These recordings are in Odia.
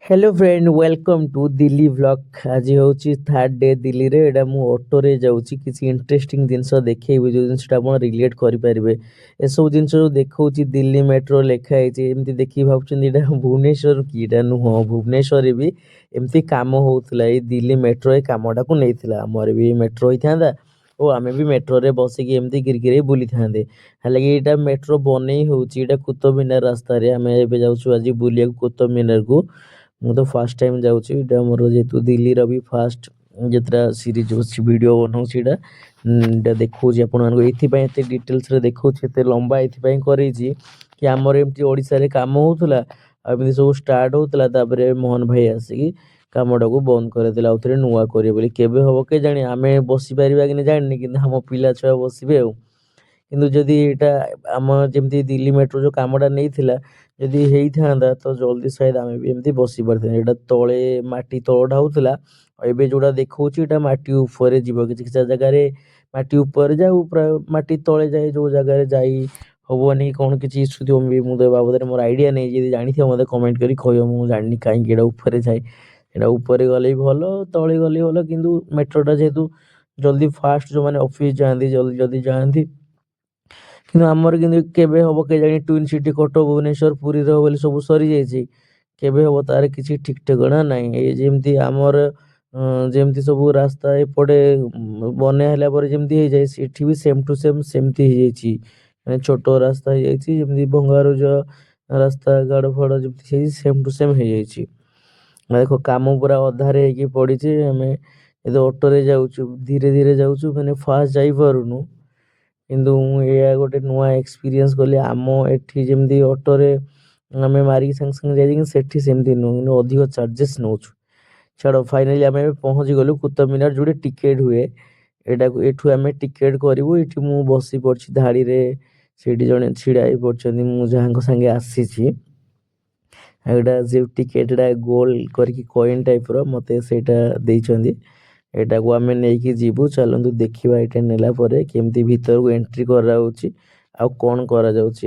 Hello friend welcome to Delhi vlog आज हूँ थर्ड डे दिल्ली रे एटा मु ऑटो रे जाऊँगी किसी इंटरेस्टिंग जिनस देखेबी जो जिनसा आप रिलेट करेंगे एसबू जिन देखा दिल्ली मेट्रो लिखाई एमती देखिए भावुँ भुवनेश्वर कि इटा नुह भुवनेश्वर भी एमती कम होता दिल्ली मेट्रो ये कमटा को नहीं आमर भी मेट्रो होता और आम भी मेट्रो रे बसिकी एमती गिरगिर बुली था हालांकि यहाँ मेट्रो बनई होता कुतुब मीनार रास्त आम ए जाऊँ आज बुलिया कुतुब मीनार को ମୁଁ ତ ଫାଷ୍ଟ ଟାଇମ୍ ଯାଉଛି ଏଇଟା ମୋର ଯେହେତୁ ଦିଲ୍ଲୀର ବି ଫାଷ୍ଟ ଯେତେଟା ସିରିଜ୍ ଅଛି ଭିଡ଼ିଓ ବନାଉଛି ଏଇଟା ଦେଖାଉଛି ଆପଣମାନଙ୍କୁ ଏଇଥିପାଇଁ ଏତେ ଡିଟେଲ୍ସରେ ଦେଖାଉଛି ଏତେ ଲମ୍ବା ଏଇଥିପାଇଁ କରେଇଛି କି ଆମର ଏମିତି ଓଡ଼ିଶାରେ କାମ ହେଉଥିଲା ଆଉ ଏମିତି ସବୁ ଷ୍ଟାର୍ଟ ହେଉଥିଲା ତାପରେ ମୋହନ ଭାଇ ଆସିକି କାମଟାକୁ ବନ୍ଦ କରିଦେଲେ ଆଉ ଥରେ ନୂଆ କରିବେ ବୋଲି କେବେ ହେବ କେଜାଣି ଆମେ ବସିପାରିବା କି ନାହିଁ ଜାଣିନି କିନ୍ତୁ ଆମ ପିଲା ଛୁଆ ବସିବେ ଆଉ କିନ୍ତୁ ଯଦି ଏଇଟା ଆମ ଯେମିତି ଦିଲ୍ଲୀ ମେଟ୍ରୋ ଯେଉଁ କାମଟା ନେଇଥିଲା ଯଦି ହେଇଥାନ୍ତା ତ ଜଲ୍ଦି ସାୟଦ ଆମେ ବି ଏମିତି ବସି ପାରିଥାନ୍ତେ ଏଇଟା ତଳେ ମାଟି ତଳଟା ହେଉଥିଲା ଆଉ ଏବେ ଯେଉଁଟା ଦେଖାଉଛି ଏଇଟା ମାଟି ଉପରେ ଯିବ କିଛି କିଛି ଜାଗାରେ ମାଟି ଉପରେ ଯାଉ ପ୍ରାୟ ମାଟି ତଳେ ଯାଏ ଯେଉଁ ଜାଗାରେ ଯାଇ ହବନି କ'ଣ କିଛି ଇସ୍ୟୁ ଥିବ ମୁଁ ତ ବାବଦରେ ମୋର ଆଇଡ଼ିଆ ନେଇ ଯଦି ଜାଣିଥିବ ମୋତେ କମେଣ୍ଟ କରି କହିବ ମୁଁ ଜାଣିନି କାହିଁକି ଏଇଟା ଉପରେ ଯାଏ ଏଇଟା ଉପରେ ଗଲେ ବି ଭଲ ତଳେ ଗଲେ ଭଲ କିନ୍ତୁ ମେଟ୍ରୋଟା ଯେହେତୁ ଜଲ୍ଦି ଫାଷ୍ଟ ଯେଉଁମାନେ ଅଫିସ୍ ଯାଆନ୍ତି ଜଲ୍ଦି ଜଲ୍ଦି ଯାଆନ୍ତି କିନ୍ତୁ ଆମର କିନ୍ତୁ କେବେ ହେବ କେଜାଣି ଟ୍ୱିନ୍ ସିଟି କଟକ ଭୁବନେଶ୍ୱର ପୁରୀର ବୋଲି ସବୁ ସରିଯାଇଛି କେବେ ହେବ ତାର କିଛି ଠିକ୍ ଠିକଣା ନାହିଁ ଏଇ ଯେମିତି ଆମର ଯେମିତି ସବୁ ରାସ୍ତା ଏପଟେ ବନା ହେଲା ପରେ ଯେମିତି ହେଇଯାଏ ସେଠି ବି ସେମ୍ ଟୁ ସେମ୍ ସେମିତି ହେଇଯାଇଛି ମାନେ ଛୋଟ ରାସ୍ତା ହେଇଯାଇଛି ଯେମିତି ଭଙ୍ଗାରୁଜ ରାସ୍ତା ଗାଡ଼ ଫାଡ଼ ଯେମିତି ହେଇଛି ସେମ୍ ଟୁ ସେମ୍ ହେଇଯାଇଛି ଦେଖ କାମ ପୁରା ଅଧାରେ ହେଇକି ପଡ଼ିଛି ଆମେ ଏବେ ଅଟୋରେ ଯାଉଛୁ ଧୀରେ ଧୀରେ ଯାଉଛୁ ମାନେ ଫାଷ୍ଟ ଯାଇପାରୁନୁ କିନ୍ତୁ ମୁଁ ଏଇଆ ଗୋଟେ ନୂଆ ଏକ୍ସପିରିଏନ୍ସ କଲି ଆମ ଏଠି ଯେମିତି ଅଟୋରେ ଆମେ ମାରିକି ସାଙ୍ଗେ ସାଙ୍ଗେ ଯାଇକି କିନ୍ତୁ ସେଠି ସେମିତି ନୁହଁ କିନ୍ତୁ ଅଧିକ ଚାର୍ଜେସ୍ ନେଉଛୁ ଛାଡ଼ ଫାଇନାଲି ଆମେ ଏବେ ପହଞ୍ଚିଗଲୁ କୁତୁବ ମିନାର ଯେଉଁଠି ଟିକେଟ୍ ହୁଏ ଏଇଟାକୁ ଏଠୁ ଆମେ ଟିକେଟ୍ କରିବୁ ଏଠି ମୁଁ ବସି ପଡ଼ିଛି ଧାଡ଼ିରେ ସେଇଠି ଜଣେ ଛିଡ଼ା ହେଇ ପଡ଼ିଛନ୍ତି ମୁଁ ଯାହାଙ୍କ ସାଙ୍ଗେ ଆସିଛି ଆଉ ଏଇଟା ଯେଉଁ ଟିକେଟ୍ଟା ଗୋଲ୍ କରିକି କଏନ୍ ଟାଇପ୍ର ମୋତେ ସେଇଟା ଦେଇଛନ୍ତି ଏଟାକୁ ଆମେ ନେଇକି ଯିବୁ ଚାଲନ୍ତୁ ଦେଖିବା ଏଇଟା ନେଲା ପରେ କେମିତି ଭିତରକୁ ଏଣ୍ଟ୍ରି କରାହେଉଛି ଆଉ କ'ଣ କରାଯାଉଛି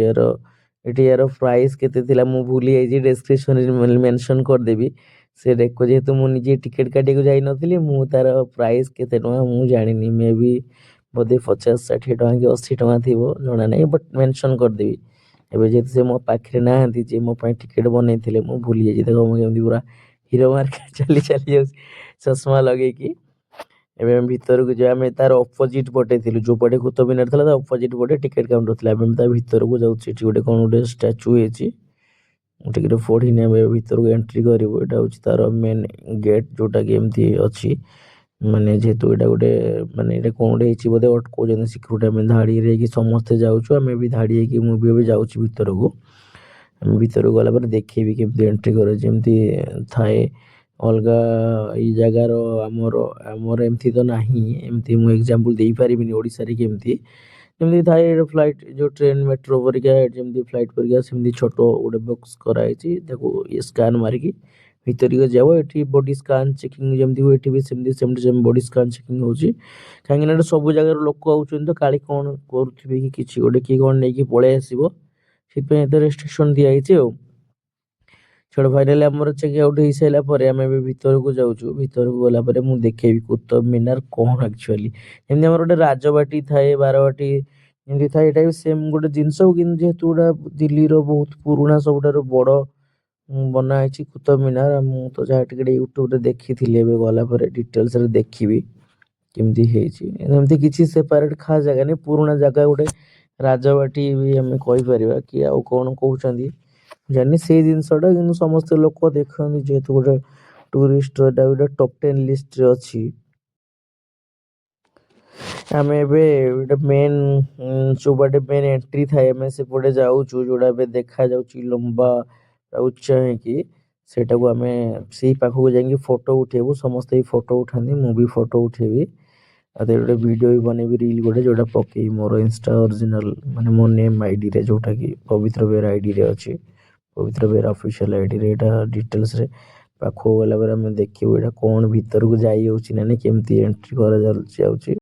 ଏଠି ୟାର ପ୍ରାଇସ୍ କେତେ ଥିଲା ମୁଁ ଭୁଲି ଯାଇଛି ଡେସ୍କ୍ରିପସନ୍ରେ ମେନସନ୍ କରିଦେବି ସେ ଦେଖ ଯେହେତୁ ମୁଁ ନିଜେ ଟିକେଟ୍ କାଟିବାକୁ ଯାଇନଥିଲି ମୁଁ ତାର ପ୍ରାଇସ୍ କେତେ ଟଙ୍କା ମୁଁ ଜାଣିନି ମେ ବି ବୋଧେ 50-60 ଟଙ୍କା କି 80 ଟଙ୍କା ଥିବ ଜଣା ନାହିଁ ବଟ୍ ମେନସନ୍ କରିଦେବି ଏବେ ଯେହେତୁ ସେ ମୋ ପାଖରେ ନାହାନ୍ତି ଯେ ମୋ ପାଇଁ ଟିକେଟ୍ ବନେଇଥିଲେ ମୁଁ ଭୁଲି ଯାଇଛି ଦେଖ ମୁଁ କେମିତି ପୁରା ହିରୋ ମାର୍କେଟ ଚାଲି ଚାଲି ଯାଉଛି ଚଷମା ଲଗେଇକି ଏବେ ଆମେ ଭିତରକୁ ଯିବା ଆମେ ତାର ଅପୋଜିଟ୍ ପଟେ ଥିଲୁ ଯେଉଁ ପଟେ କୁତୁବ ମିନାର ଥିଲା ତା ଅପୋଜିଟ୍ ପଟେ ଟିକେଟ୍ କାଉଣ୍ଟର ଥିଲା ଏବେ ଆମେ ତା ଭିତରକୁ ଯାଉଛୁ ଏଠି ଗୋଟେ କ'ଣ ଗୋଟେ ଷ୍ଟାଚୁ ହେଇଛି ମୁଁ ଟିକେ ପଢ଼ିନି ଆମେ ଭିତରକୁ ଏଣ୍ଟ୍ରି କରିବୁ ଏଇଟା ହେଉଛି ତାର ମେନ୍ ଗେଟ୍ ଯେଉଁଟାକି ଏମିତି ଅଛି ମାନେ ଯେହେତୁ ଏଇଟା ଗୋଟେ ମାନେ ଏଇଟା କ'ଣ ଗୋଟେ ହେଇଛି ବୋଧେ ଅଟକାଉଛନ୍ତି ସିକ୍ୟୁରିଟି ଆମେ ଧାଡ଼ିରେ ହେଇକି ସମସ୍ତେ ଯାଉଛୁ ଆମେ ବି ଧାଡ଼ି ହେଇକି ମୁଁ ବି ଏବେ ଯାଉଛି ଭିତରକୁ ଆମେ ଭିତରକୁ ଗଲା ପରେ ଦେଖେଇବି କେମିତି ଏଣ୍ଟ୍ରି କରେ ଯେମିତି ଥାଏ ଅଲଗା ଏଇ ଜାଗାର ଆମର ଆମର ଏମିତି ତ ନାହିଁ ଏମିତି ମୁଁ ଏକ୍ଜାମ୍ପଲ୍ ଦେଇପାରିବିନି ଓଡ଼ିଶାରେ କେମିତି ଯେମିତି ଥାଏ ଫ୍ଲାଇଟ୍ ଯେଉଁ ଟ୍ରେନ୍ ମେଟ୍ରୋ ପରିକା ଯେମିତି ଫ୍ଲାଇଟ୍ ପରିକା ସେମିତି ଛୋଟ ଗୋଟେ ବକ୍ସ କରାହେଇଛି ତାକୁ ସ୍କାନ୍ ମାରିକି ଭିତରକୁ ଯାଉ ଏଠି ବଡି ସ୍କାନ୍ ଚେକିଂ ଯେମିତି ହୁଏ ଏଠି ବି ସେମିତି ସେମିତି ବଡି ସ୍କାନ୍ ଚେକିଂ ହେଉଛି କାହିଁକିନା ଏଠି ସବୁ ଜାଗାରୁ ଲୋକ ଆଉଛନ୍ତି ତ କାଳେ କ'ଣ କରୁଥିବେ କି କିଛି ଗୋଟେ କିଏ କ'ଣ ନେଇକି ପଳେଇ ଆସିବ ସେଥିପାଇଁ ଏତେ ରେଷ୍ଟ୍ରିକ୍ସନ୍ ଦିଆହେଇଛି ଆଉ ଛାଡ଼ ଫାଇନାଲି ଆମର ଚେକ୍ ଆଉଟ୍ ହେଇସାରିଲା ପରେ ଆମେ ଏବେ ଭିତରକୁ ଯାଉଛୁ ଭିତରକୁ ଗଲା ପରେ ମୁଁ ଦେଖେଇବି କୁତୁବ ମିନାର କ'ଣ ଆକ୍ଚୁଆଲି ଯେମିତି ଆମର ଗୋଟେ ରାଜବାଟୀ ଥାଏ ବାରବାଟୀ ଏମିତି ଥାଏ ଏଇଟା ବି ସେମ୍ ଗୋଟେ ଜିନିଷ କିନ୍ତୁ ଯେହେତୁ ଗୁଡ଼ା ଦିଲ୍ଲୀର ବହୁତ ପୁରୁଣା ସବୁଠାରୁ ବଡ଼ ବନା ହେଇଛି କୁତୁବ ମିନାର ମୁଁ ତ ଯାହା ଟିକେ ୟୁଟ୍ୟୁବରେ ଦେଖିଥିଲି ଏବେ ଗଲା ପରେ ଡିଟେଲ୍ସରେ ଦେଖିବି କେମିତି ହେଇଛି ଏମିତି କିଛି ସେପାରେଟ୍ ଖାସ୍ ଜାଗା ନାହିଁ ପୁରୁଣା ଜାଗା ଗୋଟେ ରାଜବାଟୀ ବି ଆମେ କହିପାରିବା କି ଆଉ କ'ଣ କହୁଛନ୍ତି ଜାଣିନି ସେଇ ଜିନିଷଟା କିନ୍ତୁ ସମସ୍ତେ ଲୋକ ଦେଖନ୍ତି ଯେହେତୁ ଗୋଟେ ଟୁରିଷ୍ଟର ଏଇଟା ଗୋଟେ ଟପ୍ 10 ଲିଷ୍ଟରେ ଅଛି ଆମେ ଏବେ ଗୋଟେ ମେନ୍ ଯେଉଁପଟେ ମେନ୍ ଏଣ୍ଟ୍ରି ଥାଏ ଆମେ ସେପଟେ ଯାଉଛୁ ଯେଉଁଟା ଏବେ ଦେଖାଯାଉଛି ଲମ୍ବା ଉଚ୍ଚା ହେଇକି ସେଇଟାକୁ ଆମେ ସେଇ ପାଖକୁ ଯାଇକି ଫଟୋ ଉଠେଇବୁ ସମସ୍ତେ ବି ଫଟୋ ଉଠାନ୍ତି ମୁଁ ବି ଫଟୋ ଉଠେଇବି ଆଉ ଗୋଟେ ଭିଡ଼ିଓ ବି ବନେଇବି ରିଲ୍ ଗୋଟେ ଯେଉଁଟା ପକେଇବି ମୋର ଇନଷ୍ଟା ଅରିଜିନାଲ୍ ମାନେ ମୋ ନେମ୍ ଆଇଡ଼ିରେ ଯେଉଁଟାକି ପବିତ୍ର ବେହେରା ଆଇଡ଼ିରେ ଅଛି ପବିତ୍ର ବେହେରା ଅଫିସିଆଲ୍ ଆଇଡ଼ିରେ ଏଇଟା ଡିଟେଲ୍ସରେ ପାଖକୁ ଗଲା ପରେ ଆମେ ଦେଖିବୁ ଏଇଟା କ'ଣ ଭିତରକୁ ଯାଇ ହେଉଛି ନା ନାହିଁ କେମିତି ଏଣ୍ଟ୍ରି କରାଯାଉଛି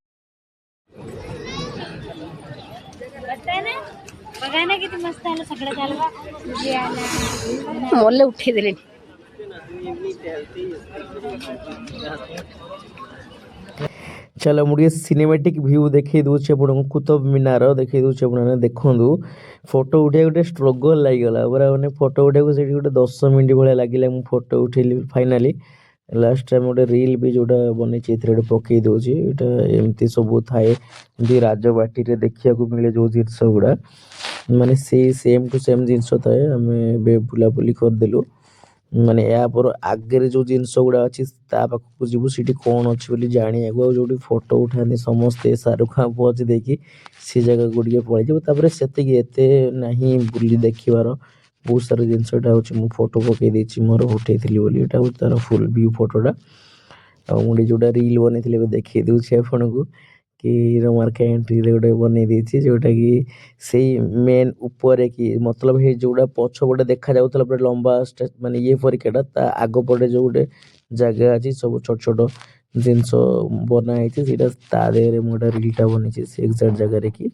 मोले उठे देले चलो मुझे सिनेमेटिक व्यू देखई दूचे आपको कुतुब मीनार देखई दूचे आपने देखंदु फोटो उठे गोटे स्ट्रगल लागिगला पूरा माने फोटो उठे को सेठी गोटे 10 मिनिट भले लागिला मु फोटो उठेली फाइनली लास्ट टाइम गोटे रील भी जोटा बने गोटे पकई दूची एटा एमती सब थाए एमती राजबाटी रे देखिया को मिले जो जिनस गुड़ा माने से सेम टू सेम जिनस थाए आमे बुलाबुली करदेलु माने या पर आगे जो जिनस गुड़ा अच्छी ता पाखକୁ ଯିବୁ ସେଠି କଣ ଅଛି ବୋଲି ଜାଣିବାକୁ ଆଉ ଯୋଉଠି ଫଟୋ ଉଠାନ୍ତି ସମସ୍ତେ ଶାହରୁଖ ଖାନ ପହଞ୍ଚି ଦେଇକି ସେ ଜାଗାକୁ ଟିକେ ପଳେଇଯିବୁ ତାପରେ ସେତିକି ଏତେ ନାହିଁ ବୁଲି ଦେଖିବାର ବହୁତ ସାରା ଜିନିଷଟା ହେଉଛି ମୁଁ ଫଟୋ ପକେଇ ଦେଇଛି ମୋର ଉଠେଇଥିଲି ବୋଲି ଏଇଟା ହେଉଛି ତାର ଫୁଲ୍ ଭ୍ୟୁ ଫଟୋଟା ଆଉ ମୁଁ ଯୋଉଟା ରିଲ୍ ବନେଇଥିଲି ଏବେ ଦେଖେଇ ଦେଉଛି ଆପଣଙ୍କୁ कि रमार्क एंट्री रे गोटे बनै ଦେଇଛି जोटा कि सेई मेन ऊपर कि मतलब हे जोड़ा पछ पटे देखा जाउतला पूरा लंबा माने ये परिकाटा ता आगो पटे जो गोटे जगह अछि सब छोट छोट जिंस बना ହେଇଛି ସେଇଟା ତା ଦେହରେ ମୁଁ ଗୋଟେ ରିଲଟା ବନେଇଛି ସେ ଏକ୍ସାକ୍ଟ ଜାଗାରେ କି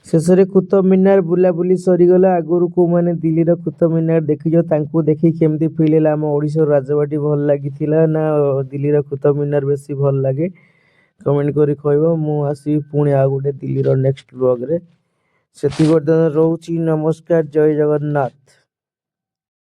ଶେଷରେ କୁତୁବ ମିନାର ବୁଲାବୁଲି ସରିଗଲା ଆଗରୁ କୋଉମାନେ ଦିଲ୍ଲୀର କୁତୁବ ମିନାର ଦେଖିଛ ତାଙ୍କୁ ଦେଖି କେମିତି ଫିଲ୍ ହେଲା ଆମ ଓଡ଼ିଶାର ରାଜବାଟୀ ଭଲ ଲାଗିଥିଲା ନା ଦିଲ୍ଲୀର କୁତୁବ ମିନାର ବେଶୀ ଭଲ ଲାଗେ କମେଣ୍ଟ କରି କହିବ ମୁଁ ଆସିବି ପୁଣି ଆଉ ଗୋଟେ ଦିଲ୍ଲୀର ନେକ୍ସଟ ବ୍ଲଗରେ ସେତିକି ପର୍ଯ୍ୟନ୍ତ ରହୁଛି ନମସ୍କାର ଜୟ ଜଗନ୍ନାଥ।